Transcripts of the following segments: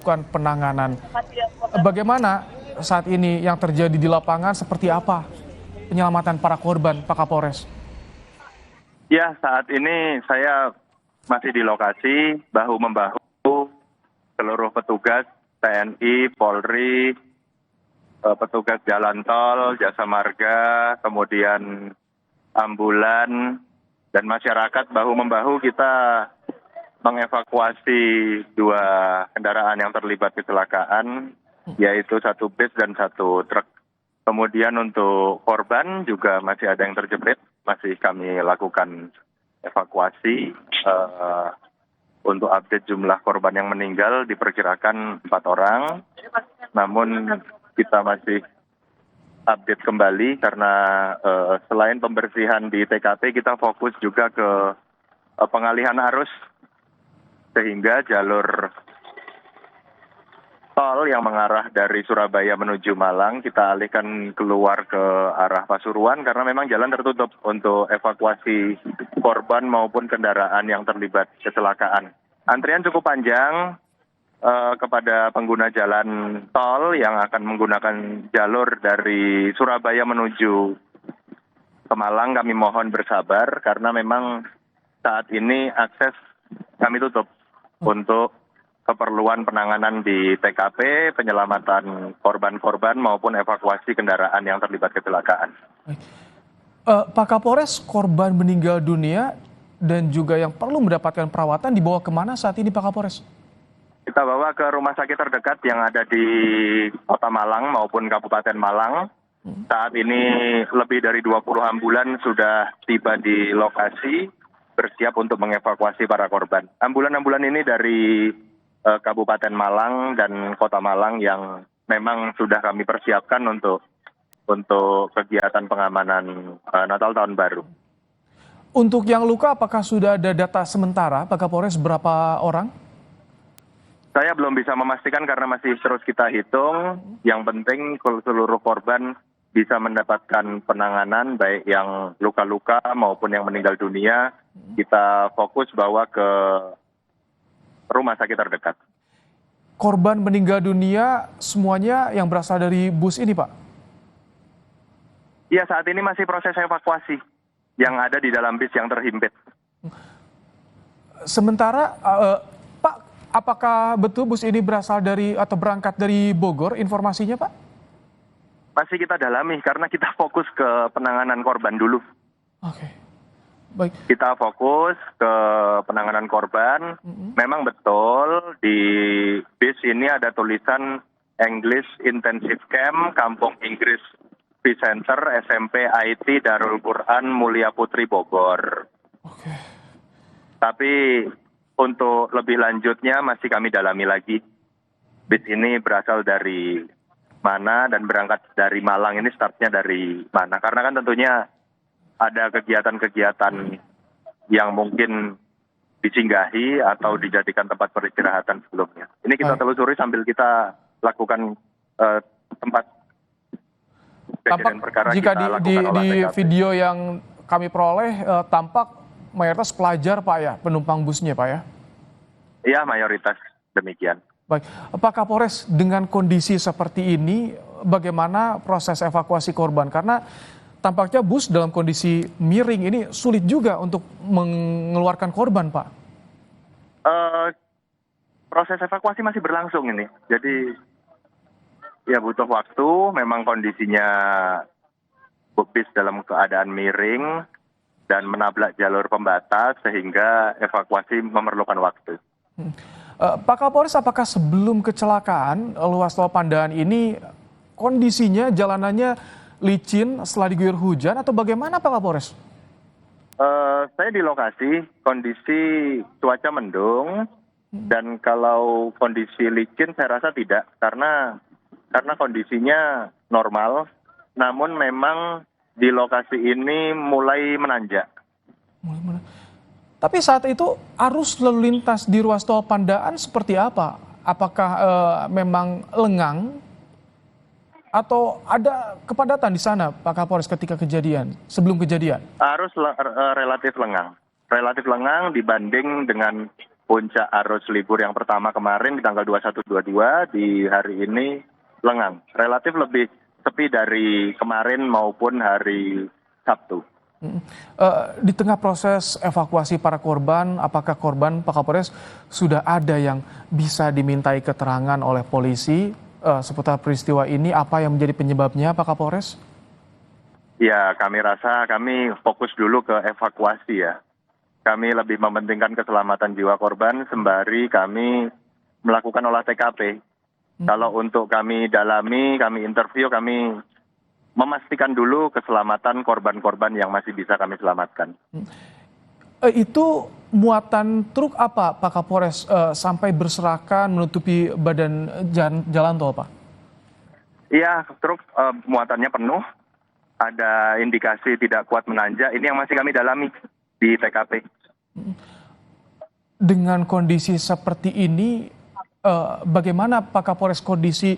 melakukan penanganan. Bagaimana saat ini yang terjadi di lapangan, seperti apa penyelamatan para korban, Pak Kapolres? Ya, saat ini saya masih di lokasi, bahu-membahu seluruh petugas TNI, Polri, petugas jalan tol, jasa marga, kemudian ambulan, dan masyarakat bahu-membahu kita mengevakuasi dua kendaraan yang terlibat kecelakaan, yaitu satu bis dan satu truk. Kemudian untuk korban juga masih ada yang terjepit, masih kami lakukan evakuasi. Untuk update jumlah korban yang meninggal diperkirakan 4 orang, namun kita masih update kembali karena selain pembersihan di TKP, kita fokus juga ke pengalihan arus, sehingga jalur tol yang mengarah dari Surabaya menuju Malang kita alihkan keluar ke arah Pasuruan karena memang jalan tertutup untuk evakuasi korban maupun kendaraan yang terlibat kecelakaan. Antrian cukup panjang kepada pengguna jalan tol yang akan menggunakan jalur dari Surabaya menuju ke Malang. Kami mohon bersabar karena memang saat ini akses kami tutup untuk keperluan penanganan di TKP, penyelamatan korban-korban maupun evakuasi kendaraan yang terlibat kecelakaan. Pak Kapolres, korban meninggal dunia dan juga yang perlu mendapatkan perawatan dibawa kemana saat ini, Pak Kapolres? Kita bawa ke rumah sakit terdekat yang ada di Kota Malang maupun Kabupaten Malang. Saat ini lebih dari 20 ambulan sudah tiba di lokasi, bersiap untuk mengevakuasi para korban. Ambulan-ambulan ini dari Kabupaten Malang dan Kota Malang yang memang sudah kami persiapkan untuk kegiatan pengamanan Natal Tahun Baru. Untuk yang luka, apakah sudah ada data sementara, Pak Kapolres, berapa orang? Saya belum bisa memastikan karena masih terus kita hitung. Yang penting seluruh korban bisa mendapatkan penanganan, baik yang luka-luka maupun yang meninggal dunia. Kita fokus bawa ke rumah sakit terdekat. Korban meninggal dunia semuanya yang berasal dari bus ini, Pak? Iya, saat ini masih proses evakuasi yang ada di dalam bis yang terhimpit. Sementara, Pak, apakah betul bus ini berasal dari atau berangkat dari Bogor? Informasinya, Pak? Masih kita dalami karena kita fokus ke penanganan korban dulu. Oke. Baik. Kita fokus ke penanganan korban. Memang betul di bis ini ada tulisan English Intensive Camp, Kampung Inggris Peace Center, SMP IT Darul Quran Mulia Putri Bogor. Oke. Tapi untuk lebih lanjutnya masih kami dalami lagi. Bis ini berasal dari mana dan berangkat dari Malang, ini startnya dari mana. Karena kan tentunya ada kegiatan-kegiatan yang mungkin disinggahi atau dijadikan tempat peristirahatan sebelumnya. Ini kita telusuri sambil kita lakukan tempat kejadian perkara. Jika di video yang kami peroleh, tampak mayoritas pelajar, Pak, ya, penumpang busnya, Pak, ya? Iya, mayoritas demikian. Baik, Pak Kapolres, dengan kondisi seperti ini, bagaimana proses evakuasi korban? Karena tampaknya bus dalam kondisi miring ini sulit juga untuk mengeluarkan korban, Pak. Proses evakuasi masih berlangsung ini. Jadi ya butuh waktu, memang kondisinya bis dalam keadaan miring dan menabrak jalur pembatas sehingga evakuasi memerlukan waktu. Pak Kapolres, apakah sebelum kecelakaan ruas tol Pandaan ini kondisinya jalanannya licin setelah diguyur hujan atau bagaimana, Pak Kapolres? Saya di lokasi, kondisi cuaca mendung dan kalau kondisi licin saya rasa tidak karena kondisinya normal, namun memang di lokasi ini mulai menanjak. Tapi saat itu arus lalu lintas di ruas tol Pandaan seperti apa? Apakah memang lengang atau ada kepadatan di sana, Pak Kapolres, ketika kejadian, sebelum kejadian? Arus relatif lengang dibanding dengan puncak arus libur yang pertama kemarin di tanggal 21-22, di hari ini lengang. Relatif lebih sepi dari kemarin maupun hari Sabtu. Di tengah proses evakuasi para korban, apakah korban Pak Kapolres sudah ada yang bisa dimintai keterangan oleh polisi seputar peristiwa ini? Apa yang menjadi penyebabnya Pak Kapolres? Ya, kami rasa kami fokus dulu ke evakuasi ya. Kami lebih mementingkan keselamatan jiwa korban sembari kami melakukan olah TKP. Kalau untuk kami dalami, kami interview, kami memastikan dulu keselamatan korban-korban yang masih bisa kami selamatkan. Itu muatan truk apa Pak Kapolres sampai berserakan menutupi badan jalan tol Pak? Iya, truk muatannya penuh. Ada indikasi tidak kuat menanjak. Ini yang masih kami dalami di TKP. Dengan kondisi seperti ini, bagaimana Pak Kapolres kondisi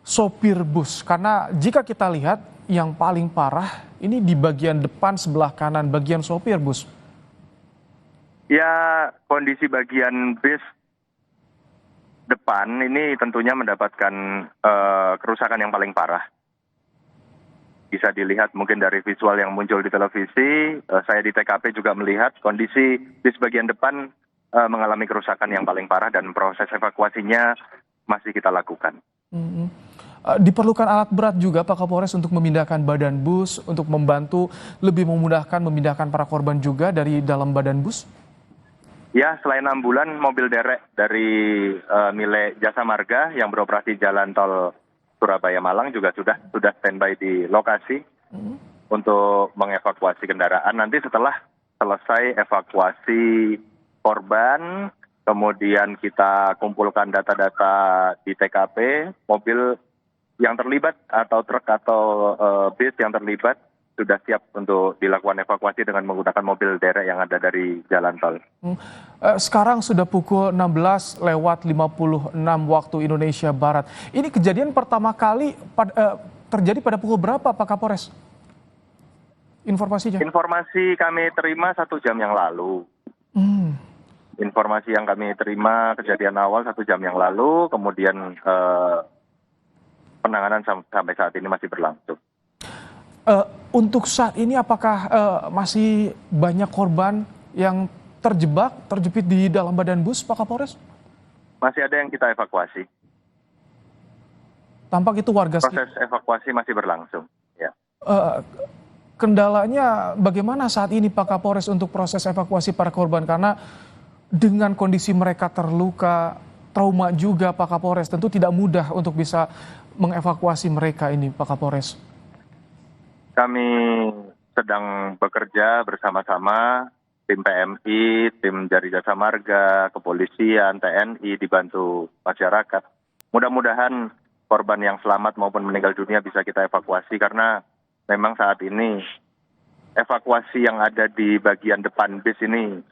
sopir bus? Karena jika kita lihat yang paling parah ini di bagian depan sebelah kanan, bagian sopir bus. Ya, kondisi bagian bis depan ini tentunya mendapatkan kerusakan yang paling parah. Bisa dilihat mungkin dari visual yang muncul di televisi, saya di TKP juga melihat kondisi bis bagian depan mengalami kerusakan yang paling parah dan proses evakuasinya masih kita lakukan. Diperlukan alat berat juga Pak Kapolres untuk memindahkan badan bus, untuk membantu lebih memudahkan memindahkan para korban juga dari dalam badan bus? Ya, selain ambulan, mobil derek dari milik Jasa Marga yang beroperasi jalan tol Surabaya Malang juga sudah standby di lokasi untuk mengevakuasi kendaraan. Nanti setelah selesai evakuasi korban, kemudian kita kumpulkan data-data di TKP, mobil yang terlibat atau truk atau bis yang terlibat sudah siap untuk dilakukan evakuasi dengan menggunakan mobil derek yang ada dari jalan tol. Sekarang sudah pukul 16:56 waktu Indonesia Barat. Ini kejadian pertama kali terjadi pada pukul berapa Pak Kapolres? Informasinya? Informasi kami terima 1 jam yang lalu. Informasi yang kami terima kejadian awal 1 jam yang lalu, kemudian penanganan sampai saat ini masih berlangsung. Untuk saat ini apakah masih banyak korban yang terjepit di dalam badan bus Pak Kapolres? Masih ada yang kita evakuasi. Tampak itu warga. Proses evakuasi masih berlangsung. Ya. Kendalanya bagaimana saat ini Pak Kapolres untuk proses evakuasi para korban? Karena dengan kondisi mereka terluka, trauma juga Pak Kapolres, tentu tidak mudah untuk bisa mengevakuasi mereka ini Pak Kapolres. Kami sedang bekerja bersama-sama tim PMI, tim dari Jasa Marga, kepolisian, TNI dibantu masyarakat. Mudah-mudahan korban yang selamat maupun meninggal dunia bisa kita evakuasi karena memang saat ini evakuasi yang ada di bagian depan bis ini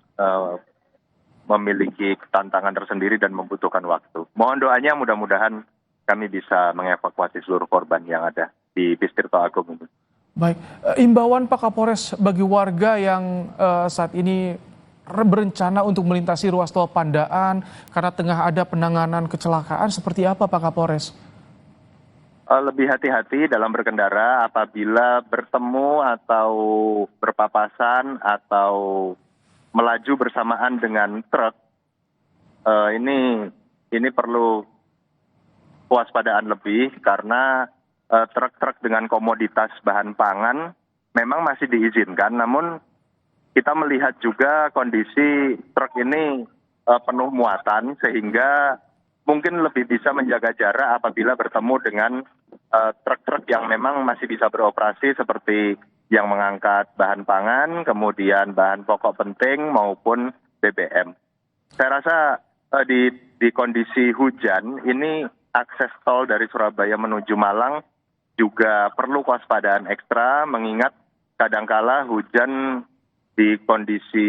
memiliki tantangan tersendiri dan membutuhkan waktu. Mohon doanya mudah-mudahan kami bisa mengevakuasi seluruh korban yang ada di bis Tirto Agung ini. Baik, imbauan Pak Kapolres bagi warga yang saat ini berencana untuk melintasi ruas tol Pandaan karena tengah ada penanganan kecelakaan seperti apa Pak Kapolres? Lebih hati-hati dalam berkendara apabila bertemu atau berpapasan atau melaju bersamaan dengan truk. Ini perlu kewaspadaan lebih karena truk-truk dengan komoditas bahan pangan memang masih diizinkan, namun kita melihat juga kondisi truk ini penuh muatan sehingga mungkin lebih bisa menjaga jarak apabila bertemu dengan truk-truk yang memang masih bisa beroperasi seperti yang mengangkat bahan pangan, kemudian bahan pokok penting maupun BBM. Saya rasa di kondisi hujan ini akses tol dari Surabaya menuju Malang juga perlu kewaspadaan ekstra mengingat kadangkala hujan di kondisi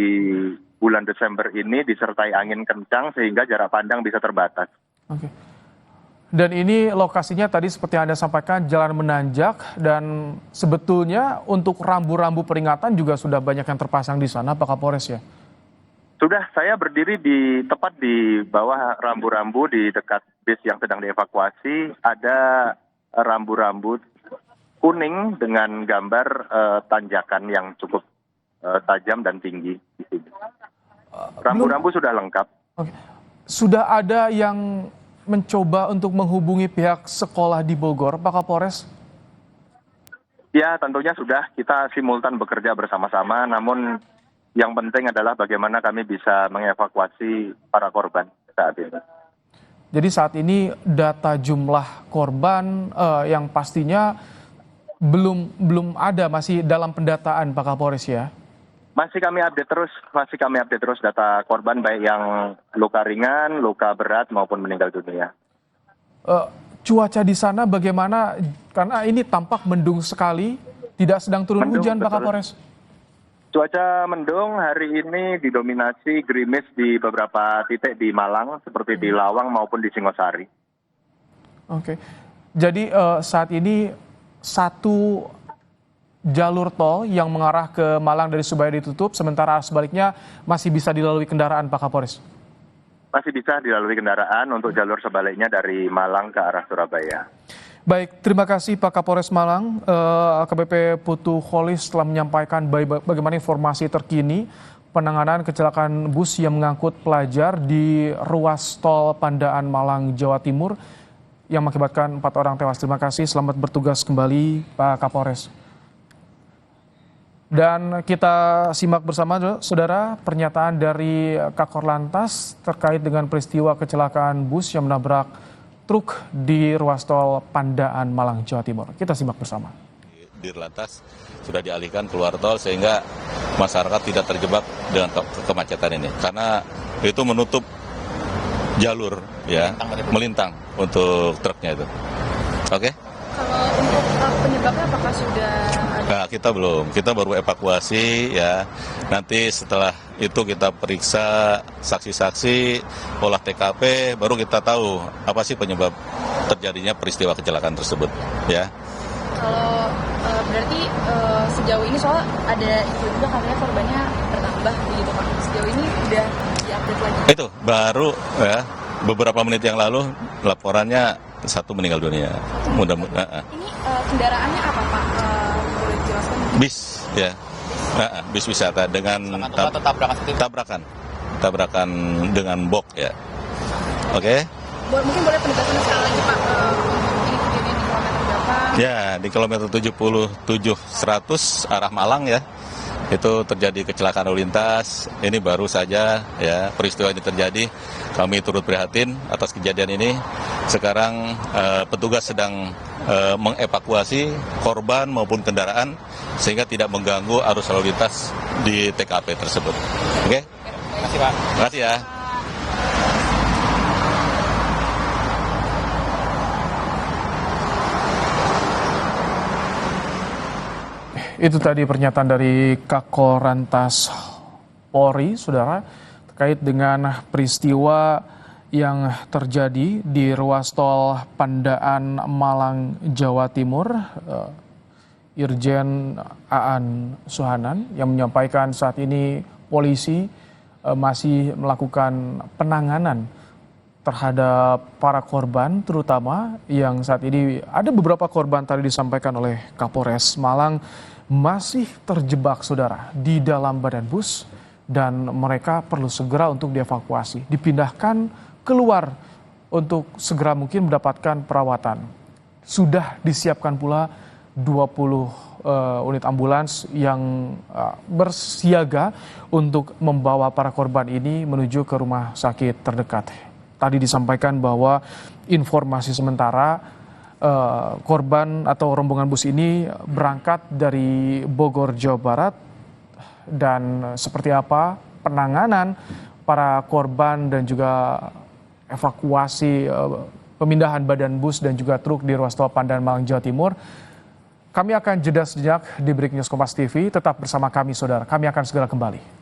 bulan Desember ini disertai angin kencang sehingga jarak pandang bisa terbatas. Oke. Dan ini lokasinya tadi seperti Anda sampaikan jalan menanjak dan sebetulnya untuk rambu-rambu peringatan juga sudah banyak yang terpasang di sana Pak Kapolres ya? Sudah, saya berdiri tepat di bawah rambu-rambu di dekat bis yang sedang dievakuasi. Ada rambu-rambu kuning dengan gambar tanjakan yang cukup tajam dan tinggi di sini. Rambu-rambu sudah lengkap. Oke. Sudah ada yang mencoba untuk menghubungi pihak sekolah di Bogor, Pak Kapolres? Ya, tentunya sudah. Kita simultan bekerja bersama-sama, namun yang penting adalah bagaimana kami bisa mengevakuasi para korban saat ini. Jadi saat ini data jumlah korban yang pastinya belum ada, masih dalam pendataan Pak Kapolres ya? Masih kami update terus data korban baik yang luka ringan, luka berat maupun meninggal dunia. Cuaca di sana bagaimana? Karena ini tampak mendung sekali, tidak sedang turun hujan Pak Kapolres. Cuaca mendung hari ini didominasi gerimis di beberapa titik di Malang, seperti di Lawang maupun di Singosari. Oke, jadi saat ini satu jalur tol yang mengarah ke Malang dari Surabaya ditutup, sementara sebaliknya masih bisa dilalui kendaraan Pak Kapolres? Masih bisa dilalui kendaraan untuk jalur sebaliknya dari Malang ke arah Surabaya. Baik, terima kasih Pak Kapolres Malang. AKBP Putu Kholis telah menyampaikan bagaimana informasi terkini penanganan kecelakaan bus yang mengangkut pelajar di ruas tol Pandaan Malang, Jawa Timur yang mengakibatkan 4 orang tewas. Terima kasih, selamat bertugas kembali Pak Kapolres. Dan kita simak bersama, saudara, pernyataan dari Kakor Lantas terkait dengan peristiwa kecelakaan bus yang menabrak truk di ruas tol Pandaan Malang, Jawa Timur. Kita simak bersama. Dirlantas sudah dialihkan keluar tol sehingga masyarakat tidak terjebak dengan kemacetan ini. Karena itu menutup jalur ya, melintang untuk truknya itu. Oke? Kalau untuk penyebabnya apakah sudah ada? Nah, kita baru evakuasi ya. Nanti setelah itu kita periksa saksi-saksi, olah TKP, baru kita tahu apa sih penyebab terjadinya peristiwa kecelakaan tersebut ya. Kalau berarti sejauh ini soal ada itu juga katanya korbannya bertambah begitu Pak. Sejauh ini udah diupdate lagi. Itu baru ya, beberapa menit yang lalu laporannya 1 meninggal dunia. Mudah-mudahan. Ini kendaraannya apa Pak? Boleh dijelaskan? Bis ya. Bis wisata dengan tabrakan dengan box ya. Oke. Mungkin boleh penegasan sekali lagi Pak. Ini kejadian di kilometer berapa? Ya, di kilometer 77 100 arah Malang ya. Itu terjadi kecelakaan lalu lintas. Ini baru saja ya peristiwa ini terjadi. Kami turut prihatin atas kejadian ini. Sekarang petugas sedang mengevakuasi korban maupun kendaraan sehingga tidak mengganggu arus lalu lintas di TKP tersebut. Oke? Terima kasih Pak. Terima kasih ya. Itu tadi pernyataan dari Kakor Lantas Polri, saudara, terkait dengan peristiwa yang terjadi di ruas tol Pandaan Malang, Jawa Timur. Irjen Aan Suhanan yang menyampaikan saat ini polisi masih melakukan penanganan terhadap para korban, terutama yang saat ini ada beberapa korban tadi disampaikan oleh Kapolres Malang masih terjebak, saudara, di dalam badan bus dan mereka perlu segera untuk dievakuasi, dipindahkan keluar untuk segera mungkin mendapatkan perawatan. Sudah disiapkan pula 20 unit ambulans yang bersiaga untuk membawa para korban ini menuju ke rumah sakit terdekat. Tadi disampaikan bahwa informasi sementara korban atau rombongan bus ini berangkat dari Bogor, Jawa Barat, dan seperti apa penanganan para korban dan juga evakuasi pemindahan badan bus dan juga truk di ruas tol Pandaan Malang, Jawa Timur. Kami akan jeda sejenak di Breaking News Kompas TV. Tetap bersama kami, saudara. Kami akan segera kembali.